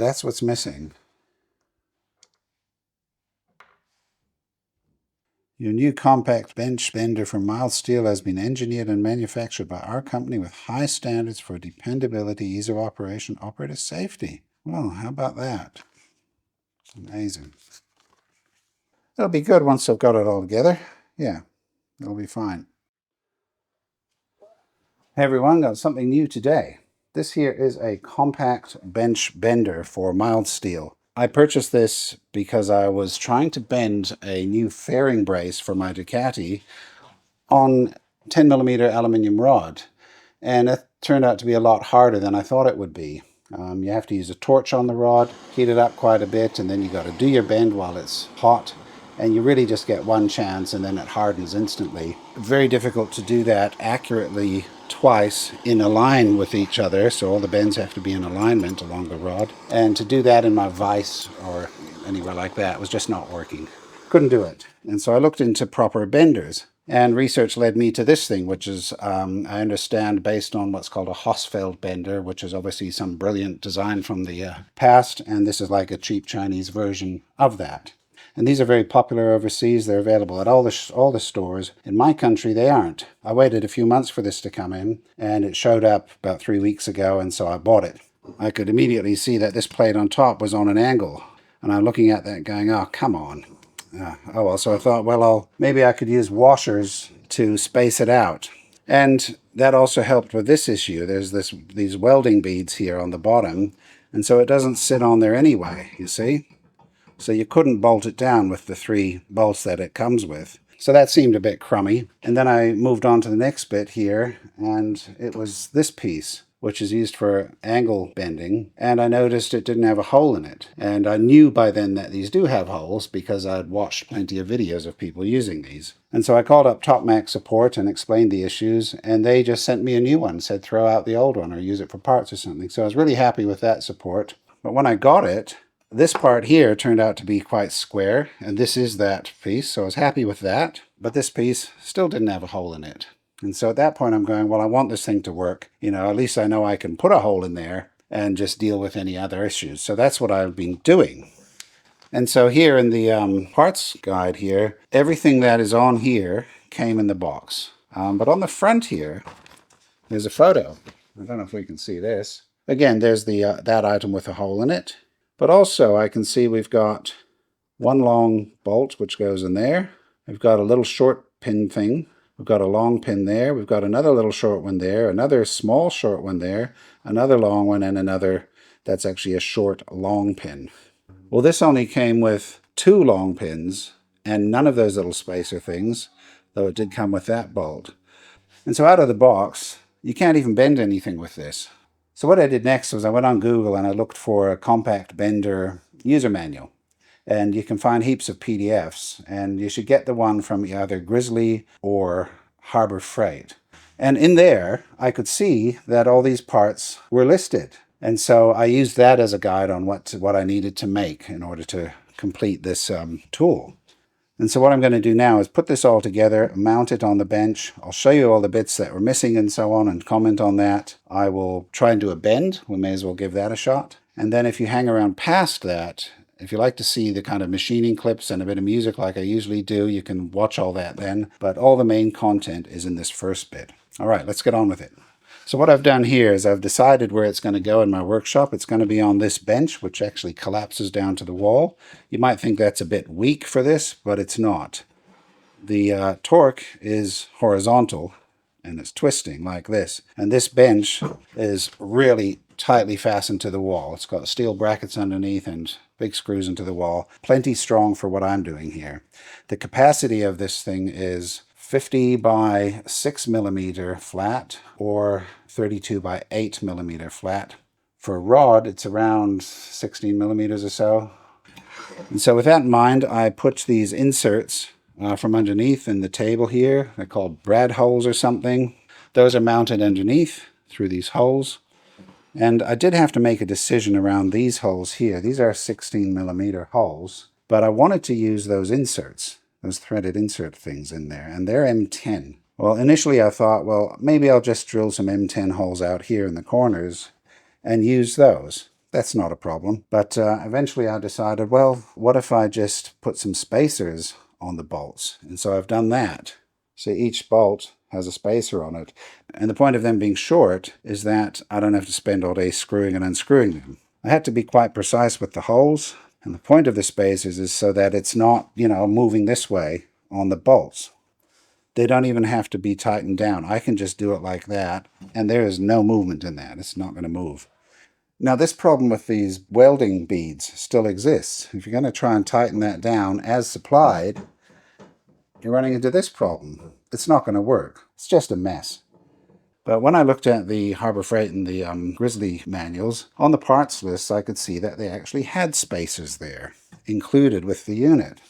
That's what's missing. Your new compact bench bender from mild steel has been engineered and manufactured by our company with high standards for dependability, ease of operation, operator safety. Well, how about that? It's amazing. It'll be good once I've got it all together. Yeah, it'll be fine. Hey everyone, got something new today. This here is a compact bench bender for mild steel. I purchased this because I was trying to bend a new fairing brace for my Ducati on 10mm aluminium rod, and it turned out to be a lot harder than I thought it would be. You have to use a torch on the rod, heat it up quite a bit, and then you got to do your bend while it's hot, and you really just get one chance and then it hardens instantly. Very difficult to do that accurately twice in a line with each other, so all the bends have to be in alignment along the rod, and to do that in my vise or anywhere like that was just not working. Couldn't do it. And so I looked into proper benders, and research led me to this thing, which is, I understand, based on what's called a Hosfeld bender, which is obviously some brilliant design from the past, and this is like a cheap Chinese version of that. And these are very popular overseas. They're available at all the stores. In my country, they aren't. I waited a few months for this to come in, and it showed up about 3 weeks ago, and so I bought it. I could immediately see that this plate on top was on an angle, and I'm looking at that going, oh, come on. Oh well, so I thought, well, maybe I could use washers to space it out. And that also helped with this issue. There's these welding beads here on the bottom, and so it doesn't sit on there anyway, you see? So you couldn't bolt it down with the 3 bolts that it comes with. So that seemed a bit crummy. And then I moved on to the next bit here, and it was this piece, which is used for angle bending, and I noticed it didn't have a hole in it. And I knew by then that these do have holes because I'd watched plenty of videos of people using these. And so I called up TopmaQ support and explained the issues, and they just sent me a new one, said throw out the old one or use it for parts or something. So I was really happy with that support. But when I got it, this part here turned out to be quite square, and this is that piece, so I was happy with that. But this piece still didn't have a hole in it. And so at that point I'm going, well, I want this thing to work. You know, at least I know I can put a hole in there and just deal with any other issues. So that's what I've been doing. And so here in the parts guide here, everything that is on here came in the box. But on the front here, there's a photo. I don't know if we can see this. Again, there's the that item with a hole in it. But also I can see we've got one long bolt which goes in there. We've got a little short pin thing. We've got a long pin there. We've got another little short one there, another small short one there, another long one, and another that's actually a short long pin. Well, this only came with 2 long pins and none of those little spacer things, though it did come with that bolt. And so out of the box, you can't even bend anything with this. So what I did next was I went on Google and I looked for a compact bender user manual. And you can find heaps of PDFs, and you should get the one from either Grizzly or Harbor Freight. And in there, I could see that all these parts were listed. And so I used that as a guide on what I needed to make in order to complete this tool. And so what I'm going to do now is put this all together, mount it on the bench. I'll show you all the bits that were missing and so on and comment on that. I will try and do a bend. We may as well give that a shot. And then if you hang around past that, if you like to see the kind of machining clips and a bit of music like I usually do, you can watch all that then. But all the main content is in this first bit. All right, let's get on with it. So what I've done here is I've decided where it's going to go in my workshop. It's going to be on this bench, which actually collapses down to the wall. You might think that's a bit weak for this, but it's not. The torque is horizontal, and it's twisting like this. And this bench is really tightly fastened to the wall. It's got steel brackets underneath and big screws into the wall. Plenty strong for what I'm doing here. The capacity of this thing is 50 by 6mm flat or 32 by 8mm flat. For a rod, it's around 16mm or so. And so with that in mind, I put these inserts from underneath in the table here. They're called brad holes or something. Those are mounted underneath through these holes. And I did have to make a decision around these holes here. These are 16mm holes, but I wanted to use those inserts, those threaded insert things in there, and they're M10. Well, initially I thought, well, maybe I'll just drill some M10 holes out here in the corners and use those. That's not a problem. But eventually I decided, well, what if I just put some spacers on the bolts? And so I've done that. So each bolt has a spacer on it. And the point of them being short is that I don't have to spend all day screwing and unscrewing them. I had to be quite precise with the holes. And the point of the spacers is so that it's not, moving this way on the bolts. They don't even have to be tightened down. I can just do it like that, and there is no movement in that. It's not going to move. Now, this problem with these welding beads still exists. If you're going to try and tighten that down as supplied, you're running into this problem. It's not going to work. It's just a mess. But when I looked at the Harbor Freight and the Grizzly manuals, on the parts list I could see that they actually had spacers there, included with the unit.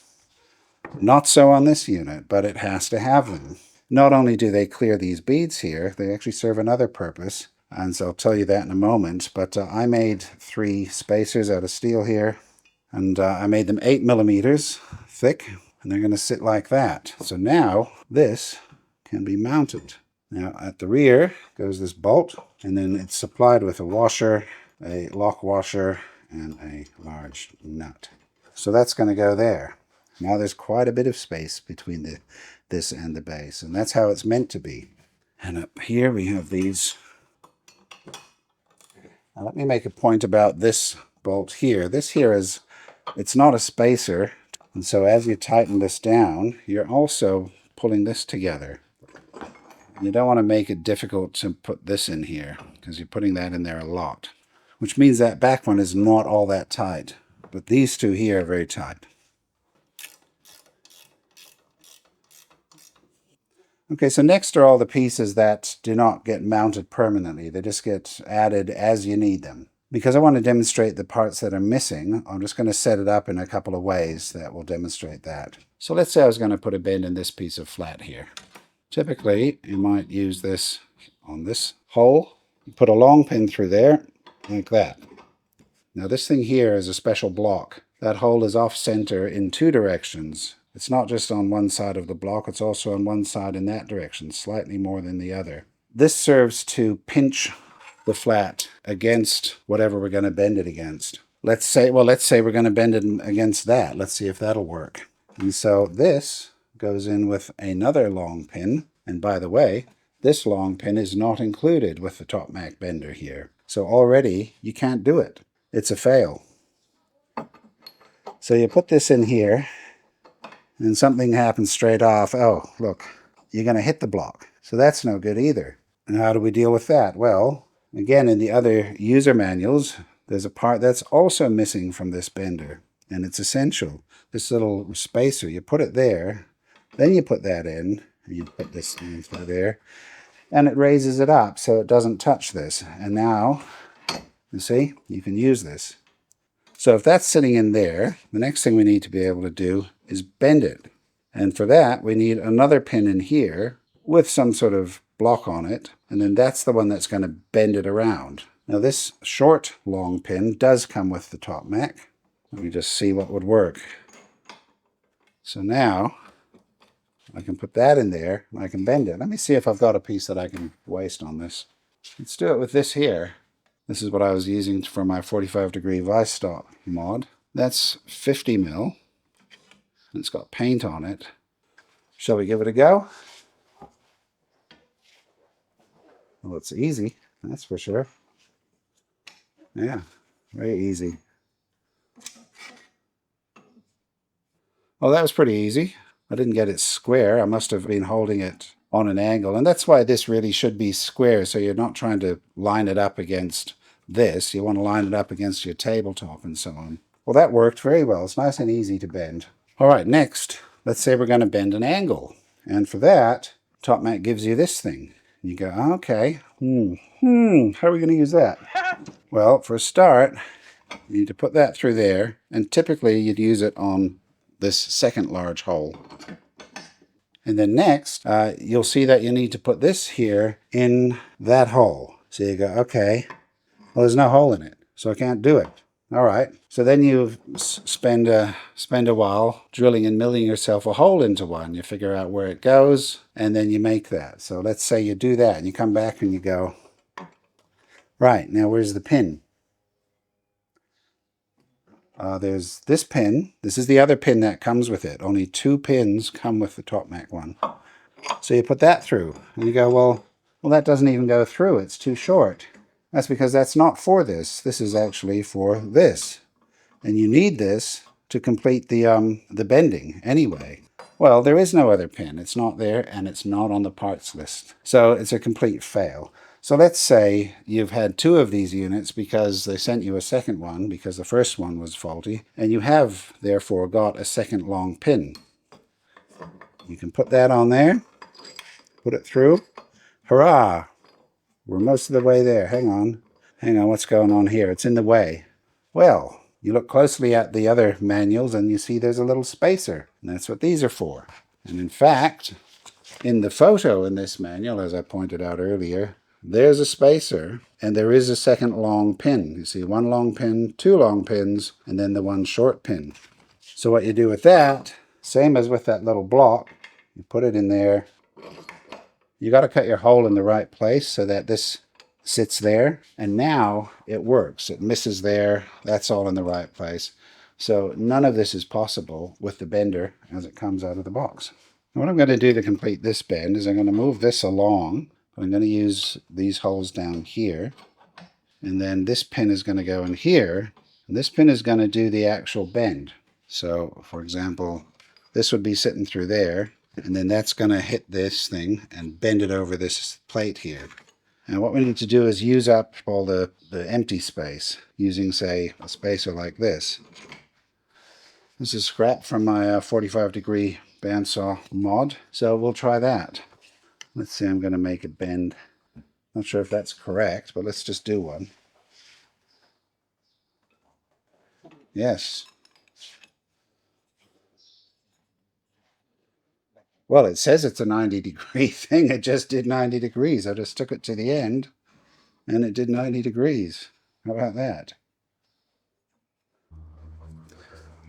Not so on this unit, but it has to have them. Not only do they clear these beads here, they actually serve another purpose, and so I'll tell you that in a moment. But I made 3 spacers out of steel here, and I made them 8 millimeters thick, and they're going to sit like that. So now this can be mounted. Now at the rear goes this bolt, and then it's supplied with a washer, a lock washer, and a large nut. So that's going to go there. Now there's quite a bit of space between this and the base, and that's how it's meant to be. And up here we have these. Now let me make a point about this bolt here. This here it's not a spacer, and so as you tighten this down, you're also pulling this together. You don't want to make it difficult to put this in here, because you're putting that in there a lot, which means that back one is not all that tight, but these two here are very tight. Okay, so next are all the pieces that do not get mounted permanently. They just get added as you need them. Because I want to demonstrate the parts that are missing, I'm just going to set it up in a couple of ways that will demonstrate that. So let's say I was going to put a bend in this piece of flat here. Typically, you might use this on this hole. You put a long pin through there, like that. Now this thing here is a special block. That hole is off center in 2 directions. It's not just on one side of the block, it's also on one side in that direction, slightly more than the other. This serves to pinch the flat against whatever we're going to bend it against. Let's say we're going to bend it against that. Let's see if that'll work. And so this goes in with another long pin. And by the way, this long pin is not included with the TopmaQ bender here. So already you can't do it. It's a fail. So you put this in here, and something happens straight off. Oh, look, you're going to hit the block. So that's no good either. And how do we deal with that? Well, again, in the other user manuals, there's a part that's also missing from this bender, and it's essential. This little spacer, you put it there, then you put that in, and you put this in through there, and it raises it up so it doesn't touch this. And now, you see, you can use this. So if that's sitting in there, the next thing we need to be able to do is bend it. And for that, we need another pin in here with some sort of block on it, and then that's the one that's going to bend it around. Now this short long pin does come with the TopmaQ. Let me just see what would work. So now I can put that in there and I can bend it. Let me see if I've got a piece that I can waste on this. Let's do it with this here. This is what I was using for my 45-degree vise stop mod. That's 50 mil. It's got paint on it. Shall we give it a go? Well, it's easy, that's for sure. Yeah, very easy. Well, that was pretty easy. I didn't get it square. I must have been holding it on an angle. And that's why this really should be square, so you're not trying to line it up against this. You want to line it up against your tabletop and so on. Well, that worked very well. It's nice and easy to bend. All right, next, let's say we're going to bend an angle. And for that, TopmaQ gives you this thing. You go, okay, how are we going to use that? Well, for a start, you need to put that through there, and typically you'd use it on this second large hole. And then next, you'll see that you need to put this here in that hole. So you go, okay, well, there's no hole in it, so I can't do it. All right, so then you spend a while drilling and milling yourself a hole into one. You figure out where it goes, and then you make that. So let's say you do that, and you come back and you go, right, now where's the pin? There's this pin. This is the other pin that comes with it. Only 2 pins come with the TopmaQ one. So you put that through, and you go, well, that doesn't even go through. It's too short. That's because that's not for this. This is actually for this. And you need this to complete the bending anyway. Well, there is no other pin. It's not there, and it's not on the parts list. So it's a complete fail. So let's say you've had 2 of these units because they sent you a second one because the first one was faulty, and you have therefore got a second long pin. You can put that on there, put it through. Hurrah! We're most of the way there. Hang on. Hang on, what's going on here? It's in the way. Well, you look closely at the other manuals and you see there's a little spacer. And that's what these are for. And in fact, in the photo in this manual, as I pointed out earlier, there's a spacer and there is a second long pin. You see 1 long pin, 2 long pins, and then the 1 short pin. So what you do with that, same as with that little block, you put it in there. You got to cut your hole in the right place so that this sits there, and now it works. It misses there. That's all in the right place. So none of this is possible with the bender as it comes out of the box. What I'm going to do to complete this bend is I'm going to move this along. I'm going to use these holes down here, and then this pin is going to go in here, and this pin is going to do the actual bend. So for example, this would be sitting through there, and then that's going to hit this thing and bend it over this plate here. And what we need to do is use up all the empty space using, say, a spacer like this. This is scrap from my 45-degree bandsaw mod, so we'll try that. Let's see, I'm going to make it bend. Not sure if that's correct, but let's just do one. Yes. Well, it says it's a 90-degree thing. It just did 90 degrees. I just took it to the end, and it did 90 degrees. How about that?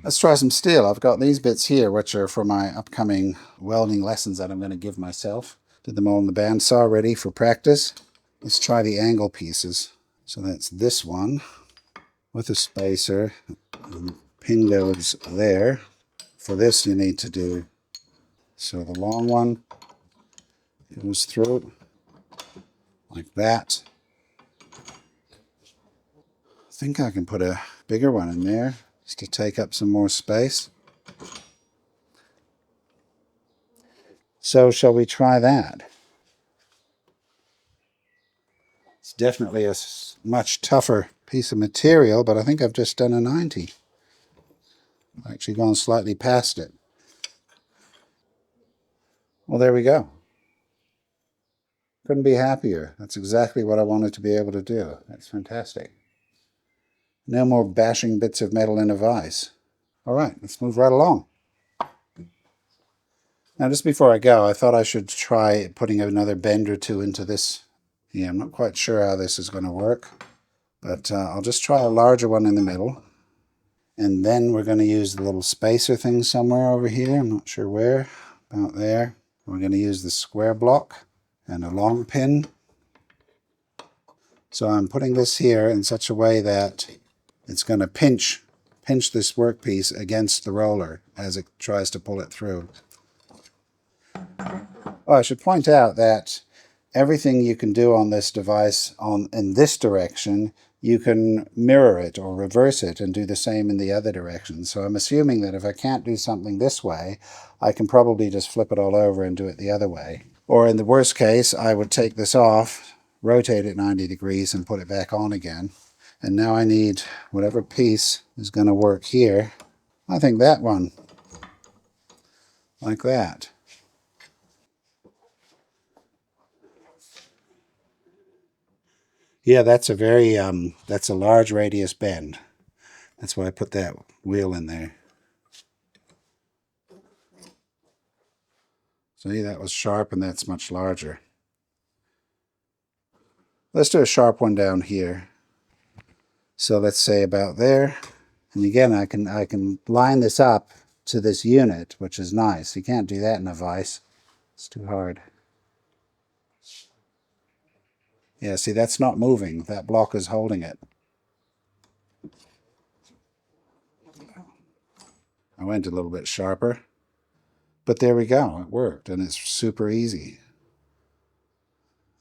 Let's try some steel. I've got these bits here, which are for my upcoming welding lessons that I'm going to give myself. Did them all in the bandsaw, ready for practice. Let's try the angle pieces. So that's this one with a spacer. And pin goes there. For this, you need to do, so the long one goes through like that. I think I can put a bigger one in there just to take up some more space. So shall we try that? It's definitely a much tougher piece of material, but I think I've just done a 90. I've actually gone slightly past it. Well, there we go. Couldn't be happier. That's exactly what I wanted to be able to do. That's fantastic. No more bashing bits of metal in a vise. All right, let's move right along. Now, just before I go, I thought I should try putting another bend or 2 into this. Yeah, I'm not quite sure how this is going to work, but I'll just try a larger one in the middle. And then we're going to use the little spacer thing somewhere over here. I'm not sure where. About there. We're going to use the square block and a long pin. So I'm putting this here in such a way that it's going to pinch this workpiece against the roller as it tries to pull it through. Oh, I should point out that everything you can do on this device in this direction, you can mirror it or reverse it and do the same in the other direction. So I'm assuming that if I can't do something this way, I can probably just flip it all over and do it the other way. Or in the worst case, I would take this off, rotate it 90 degrees and put it back on again. And now I need whatever piece is going to work here. I think that one, like that. Yeah, that's a very, that's a large radius bend. That's why I put that wheel in there. See, that was sharp and that's much larger. Let's do a sharp one down here. So let's say about there. And again, I can line this up to this unit, which is nice. You can't do that in a vise. It's too hard. Yeah, see, that's not moving. That block is holding it. I went a little bit sharper. But there we go. It worked, and it's super easy.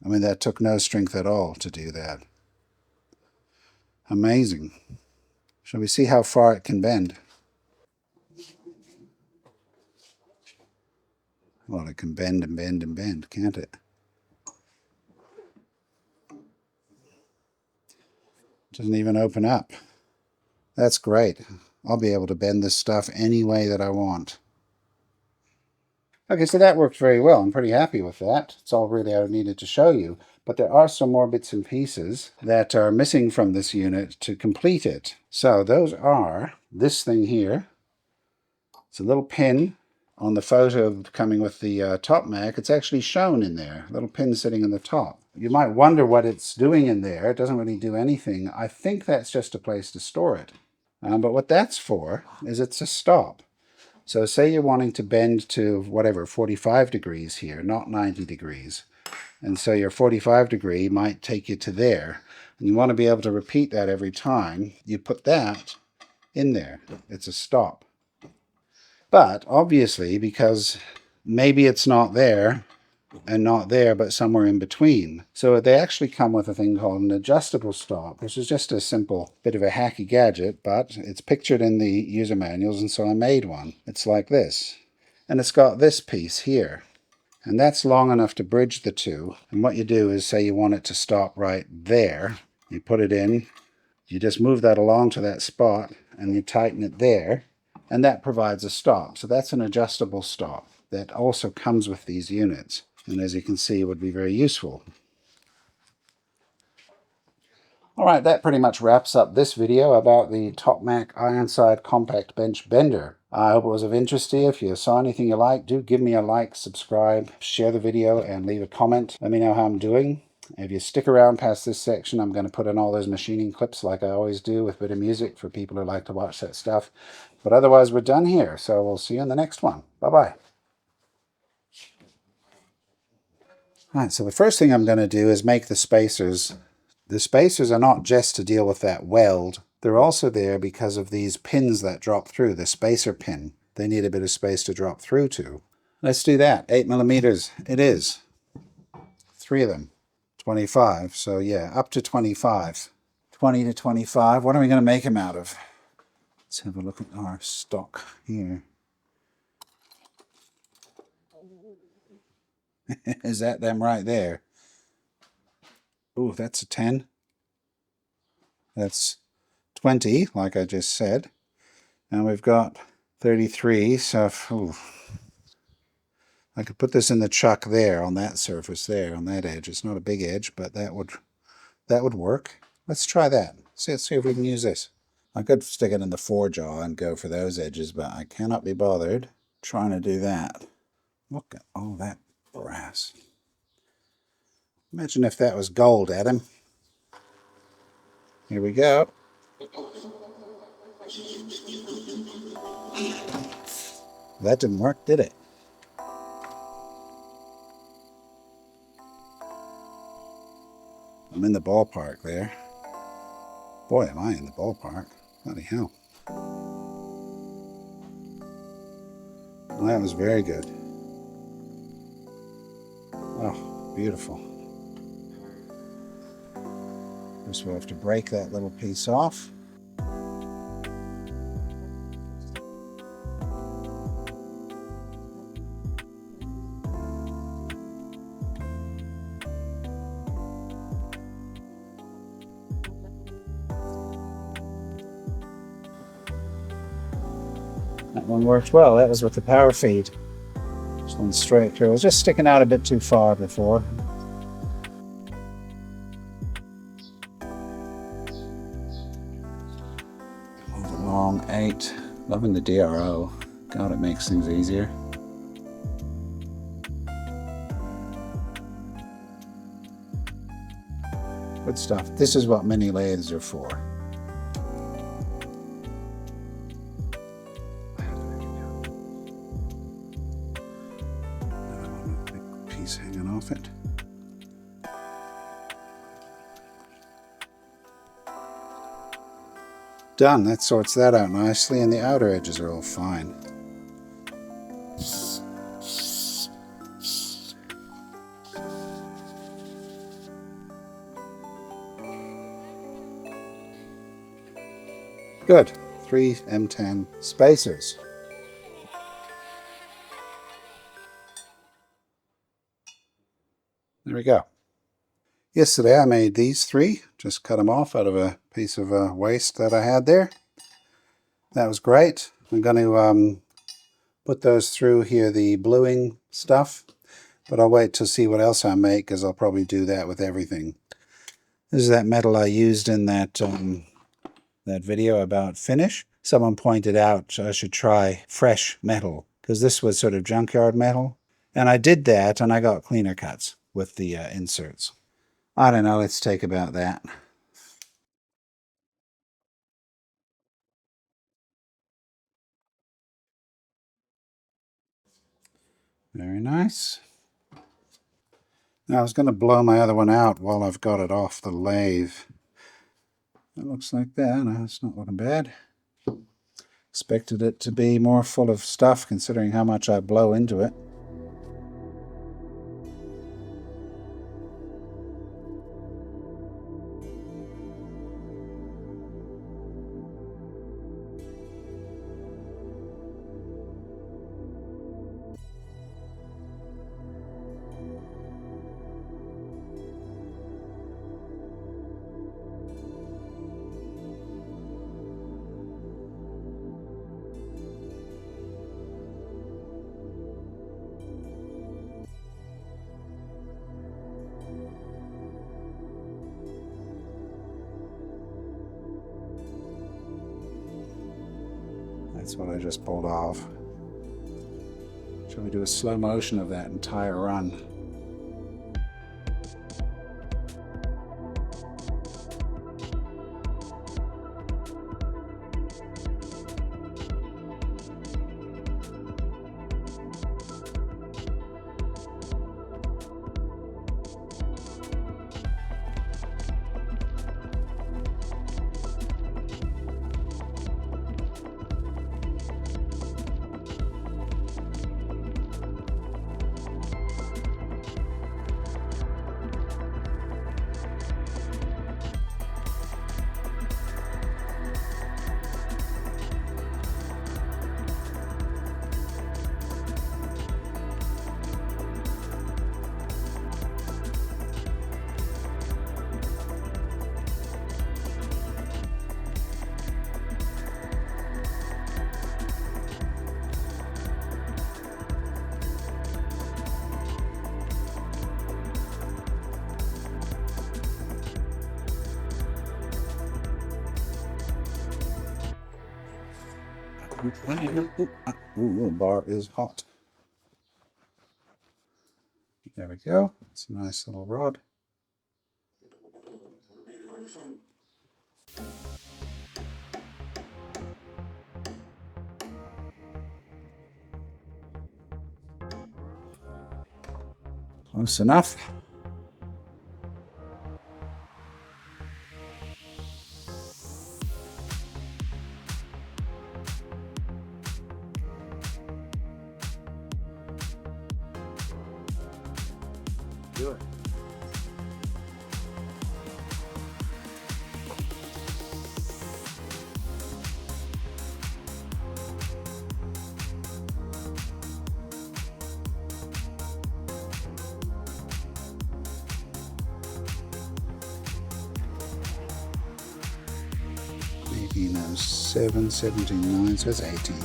I mean, that took no strength at all to do that. Amazing. Shall we see how far it can bend? Well, it can bend and bend and bend, can't it? Doesn't even open up. That's great. I'll be able to bend this stuff any way that I want. Okay, so that worked very well. I'm pretty happy with that. It's all really I needed to show you. But there are some more bits and pieces that are missing from this unit to complete it. So those are this thing here. It's a little pin. On the photo coming with the TopmaQ, it's actually shown in there. A little pin sitting in the top. You might wonder what it's doing in there. It doesn't really do anything. I think that's just a place to store it. But what that's for is it's a stop. So say you're wanting to bend to whatever, 45 degrees here, not 90 degrees. And so your 45 degree might take you to there. And you want to be able to repeat that every time. You put that in there. It's a stop. But obviously, because maybe it's not there and not there, but somewhere in between. So they actually come with a thing called an adjustable stop, which is just a simple bit of a hacky gadget, but it's pictured in the user manuals, and so I made one. It's like this. And it's got this piece here. And that's long enough to bridge the two. And what you do is say you want it to stop right there. You put it in, you just move that along to that spot, and you tighten it there, and that provides a stop. So that's an adjustable stop that also comes with these units. And as you can see, it would be very useful. All right, that pretty much wraps up this video about the TopmaQ Ironside Compact Bench Bender. I hope it was of interest to you. If you saw anything you like, do give me a like, subscribe, share the video, and leave a comment. Let me know how I'm doing. If you stick around past this section, I'm going to put in all those machining clips like I always do with a bit of music for people who like to watch that stuff. But otherwise, we're done here, so we'll see you in the next one. Bye-bye. All right, so the first thing I'm going to do is make the spacers. The spacers are not just to deal with that weld. They're also there because of these pins that drop through, the spacer pin. They need a bit of space to drop through to. Let's do that. 8 millimeters it is. 3 of them. 25, so yeah, up to 25. 20 to 25. What are we going to make them out of? Let's have a look at our stock here. Is that them right there? Oh, that's a 10. That's 20, like I just said. And we've got 33, so I could put this in the chuck there on that surface there, on that edge. It's not a big edge, but that would work. Let's try that. Let's see if we can use this. I could stick it in the forejaw and go for those edges, but I cannot be bothered trying to do that. Look at all that brass. Imagine if that was gold, Adam. Here we go. That didn't work, did it? I'm in the ballpark there. Boy, am I in the ballpark. Bloody hell. Well, that was very good. Oh, beautiful. Just we'll have to break that little piece off. That one worked well. That was with the power feed. This one's straight through. It was just sticking out a bit too far before. Move it along. 8. Loving the DRO. God, it makes things easier. Good stuff. This is what mini lathes are for. Hanging off it. Done. That sorts that out nicely, and the outer edges are all fine. Good. 3 M10 spacers. There we go. Yesterday I made these 3, just cut them off out of a piece of waste that I had there. That was great. I'm going to put those through here, the bluing stuff, but I'll wait to see what else I make, because I'll probably do that with everything. This is that metal I used in that that video about finish. Someone pointed out I should try fresh metal, because this was sort of junkyard metal. And I did that, and I got cleaner cuts with the inserts. I don't know, let's take about that. Very nice. Now I was going to blow my other one out while I've got it off the lathe. It looks like that. No, it's not looking bad. Expected it to be more full of stuff considering how much I blow into it. That's what I just pulled off. Shall we do a slow motion of that entire run? Ooh, the bar is hot. There we go. It's a nice little rod. Close enough. Do it. Maybe no 7, 17, 9, so it's 18.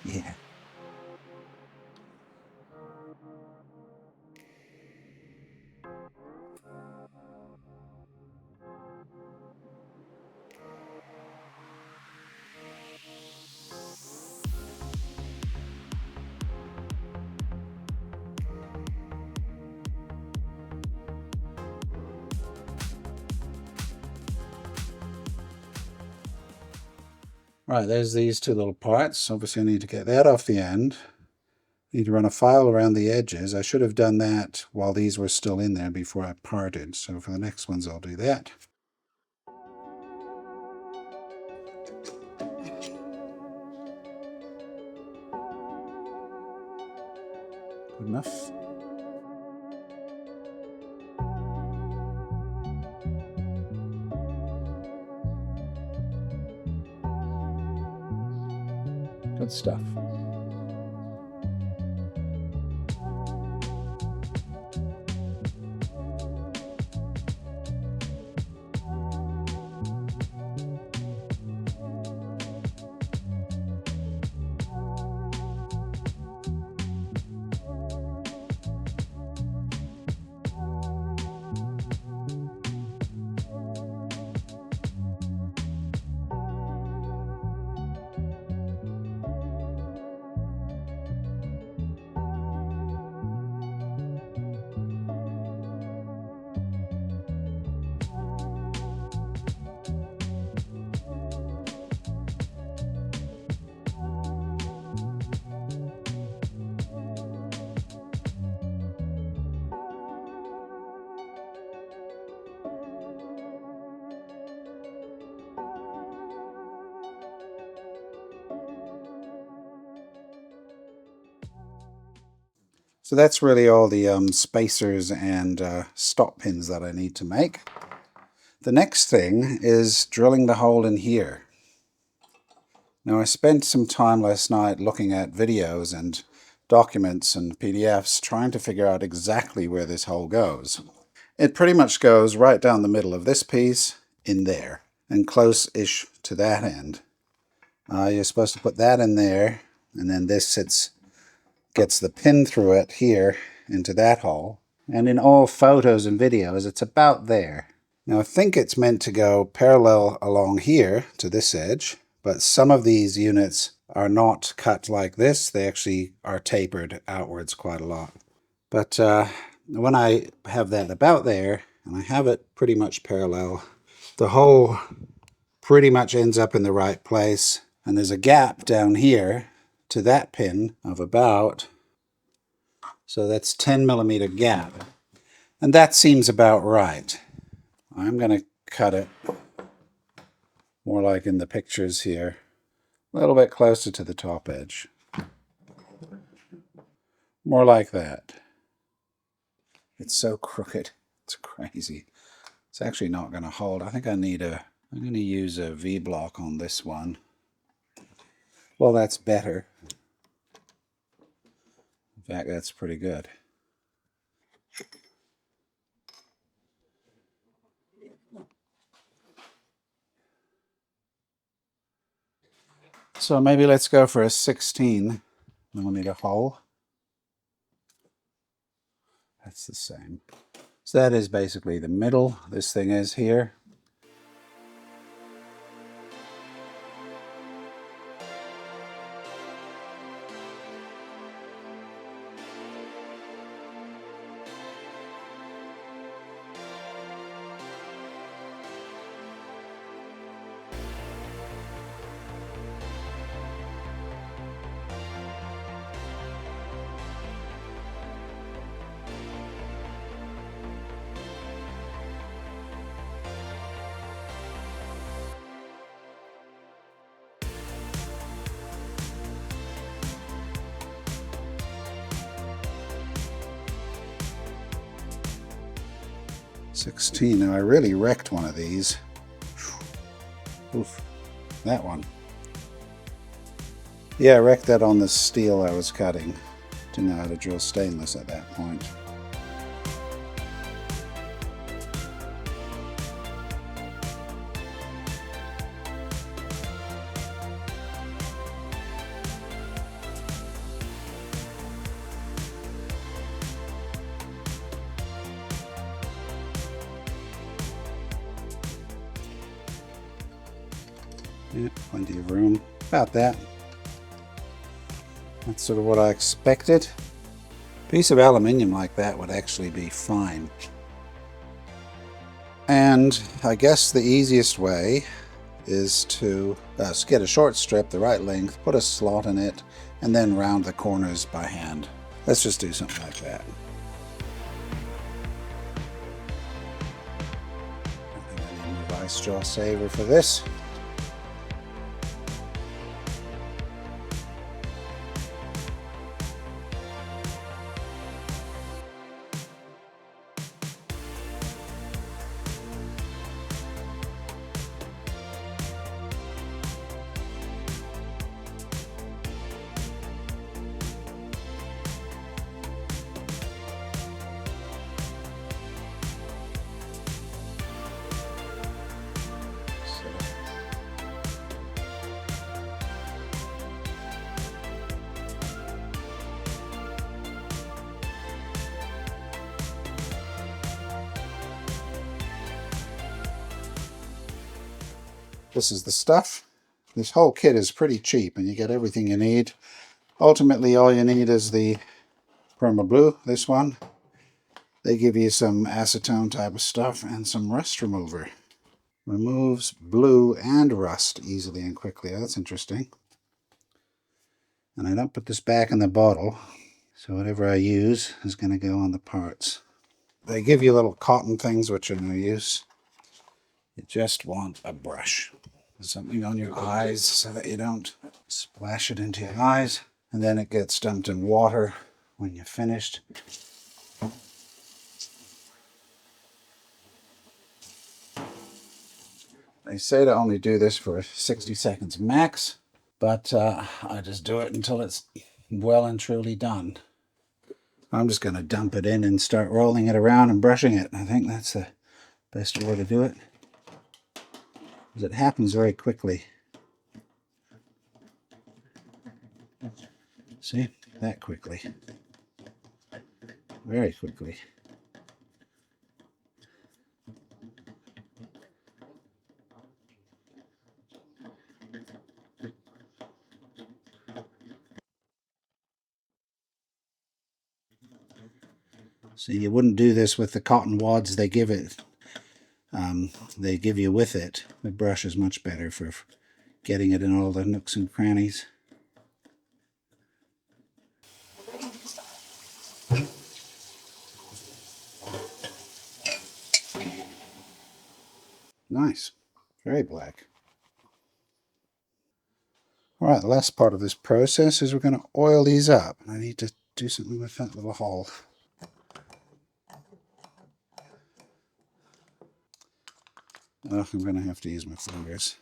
Yeah. Right, there's these two little parts. Obviously I need to get that off the end. Need to run a file around the edges. I should have done that while these were still in there before I parted. So for the next ones I'll do that. Good enough. Good stuff. So that's really all the spacers and stop pins that I need to make. The next thing is drilling the hole in here. Now I spent some time last night looking at videos and documents and PDFs trying to figure out exactly where this hole goes. It pretty much goes right down the middle of this piece in there and close-ish to that end. You're supposed to put that in there, and then this gets the pin through it here into that hole. And in all photos and videos, it's about there. Now I think it's meant to go parallel along here to this edge, but some of these units are not cut like this. They actually are tapered outwards quite a lot. But when I have that about there, and I have it pretty much parallel, the hole pretty much ends up in the right place. And there's a gap down here to that pin of about, so that's 10 millimeter gap. And that seems about right. I'm going to cut it more like in the pictures here, a little bit closer to the top edge. More like that. It's so crooked. It's crazy. It's actually not going to hold. I think I'm going to use a V-block on this one. Well, that's better. In fact, that's pretty good. So maybe let's go for a 16 millimeter hole. That's the same. So that is basically the middle. This thing is here. Now I really wrecked one of these. Oof, that one. Yeah, I wrecked that on the steel I was cutting. Didn't know how to drill stainless at that point. Yeah, plenty of room. About that. That's sort of what I expected. A piece of aluminium like that would actually be fine. And I guess the easiest way is to get a short strip the right length, put a slot in it, and then round the corners by hand. Let's just do something like that. I think I need a vise jaw saver for this. This is the stuff. This whole kit is pretty cheap and you get everything you need. Ultimately, all you need is the PermaBlue, this one. They give you some acetone type of stuff and some rust remover. Removes blue and rust easily and quickly. That's interesting. And I don't put this back in the bottle, so whatever I use is going to go on the parts. They give you little cotton things which are no use. You just want a brush. Something on your eyes so that you don't splash it into your eyes. And then it gets dumped in water when you're finished. They say to only do this for 60 seconds max, but I just do it until it's well and truly done. I'm just going to dump it in and start rolling it around and brushing it. I think that's the best way to do it, because it happens very quickly. See, that quickly. Very quickly. So you wouldn't do this with the cotton wads they give it. They give you with it. The brush is much better for getting it in all the nooks and crannies. Nice. Very black. Alright, the last part of this process is we're going to oil these up. I need to do something with that little hole. Oh, I'm going to have to use my fingers.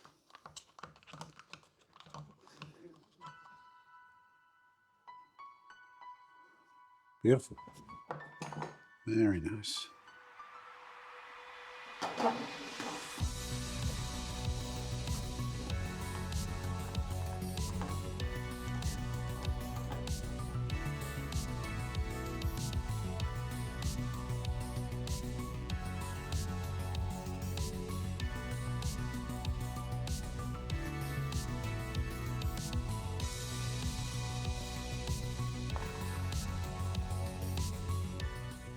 Beautiful. Very nice.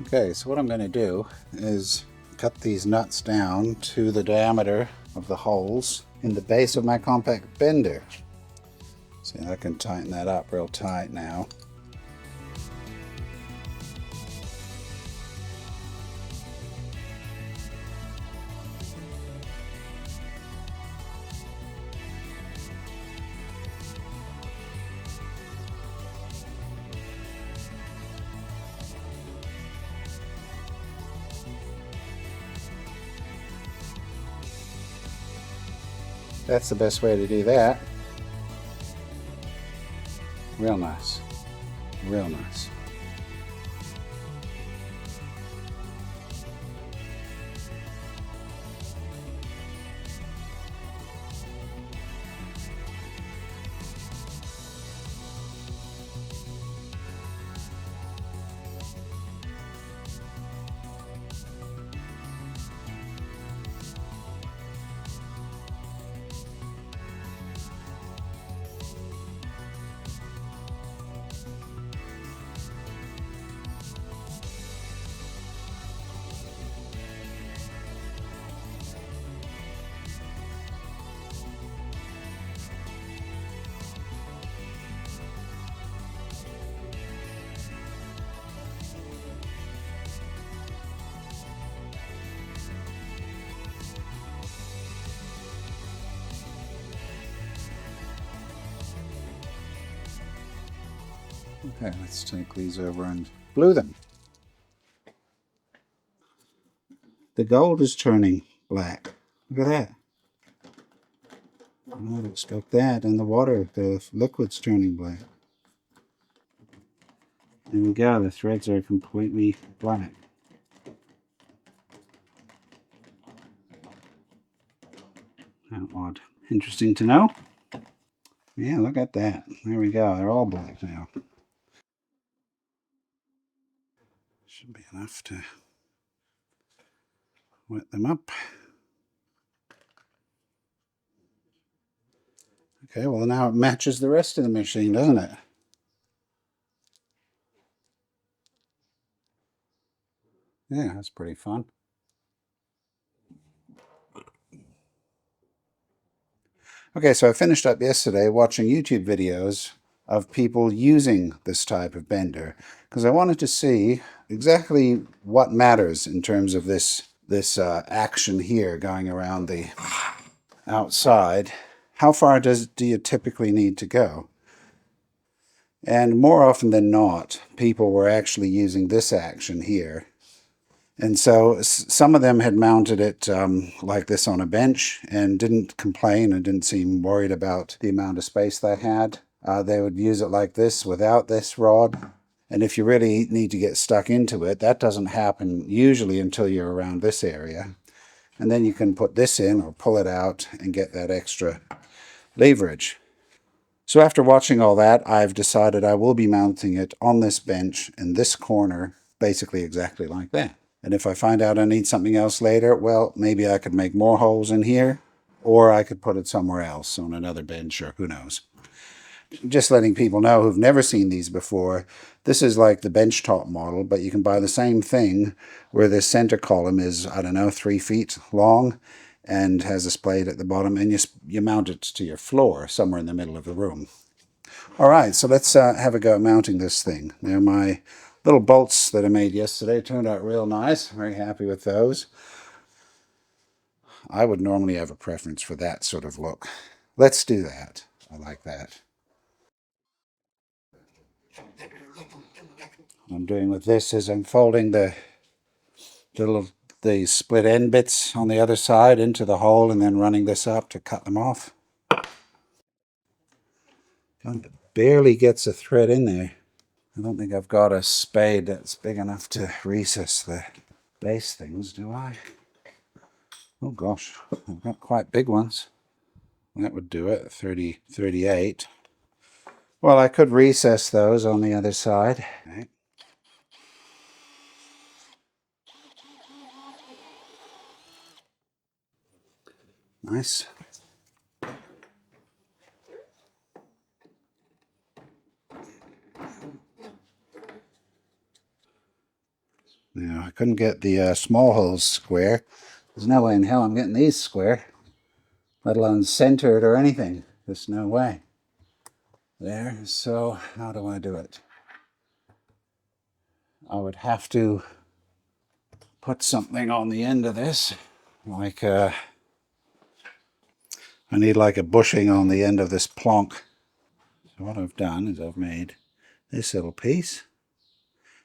Okay, so what I'm going to do is cut these nuts down to the diameter of the holes in the base of my compact bender. See, I can tighten that up real tight now. That's the best way to do that. Real nice. Real nice. Okay, let's take these over and glue them. The gold is turning black. Look at that. I would expect that. And the water, the liquid's turning black. There we go, the threads are completely black. How odd. Interesting to know. Yeah, look at that. There we go, they're all black now. Should be enough to wet them up. Okay, well now it matches the rest of the machine, doesn't it? Yeah, that's pretty fun. Okay, so I finished up yesterday watching YouTube videos of people using this type of bender because I wanted to see exactly what matters in terms of this action here going around the outside. How far do you typically need to go? And more often than not, people were actually using this action here. And so some of them had mounted it like this on a bench and didn't complain and didn't seem worried about the amount of space they had. They would use it like this without this rod. And if you really need to get stuck into it, that doesn't happen usually until you're around this area. And then you can put this in or pull it out and get that extra leverage. So after watching all that, I've decided I will be mounting it on this bench in this corner, basically exactly like that. And if I find out I need something else later, well, maybe I could make more holes in here, or I could put it somewhere else on another bench, or who knows. Just letting people know who've never seen these before, this is like the benchtop model, but you can buy the same thing where the center column is, I don't know, 3 feet long and has a spade at the bottom, and you mount it to your floor somewhere in the middle of the room. All right, so let's have a go at mounting this thing. Now my little bolts that I made yesterday turned out real nice. Very happy with those. I would normally have a preference for that sort of look. Let's do that. I like that. What I'm doing with this is I'm folding the split end bits on the other side into the hole and then running this up to cut them off. It barely gets a thread in there. I don't think I've got a spade that's big enough to recess the base things, do I? Oh gosh, I've got quite big ones. That would do it, 30, 38. Well, I could recess those on the other side. Okay. Nice. Now, I couldn't get the small holes square. There's no way in hell I'm getting these square, let alone centered or anything. There's no way. There, so how do I do it? I would have to put something on the end of this, like I need like a bushing on the end of this plonk. So what I've done is I've made this little piece.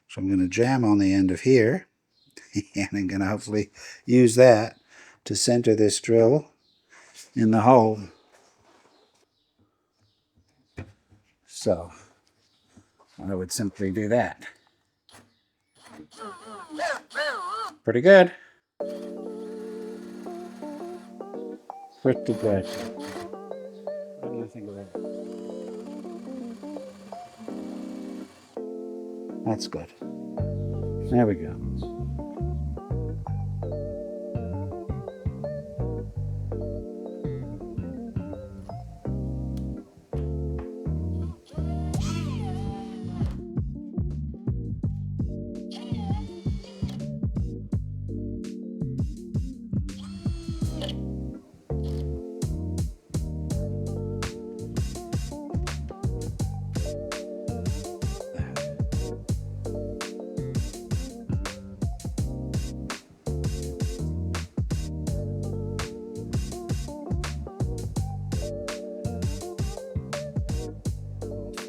So I'm going to jam on the end of here, and I'm going to hopefully use that to center this drill in the hole. So I would simply do that. Pretty good. Pretty good. What do you think of that? That's good. There we go.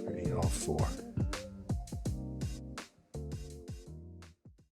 Pretty all four.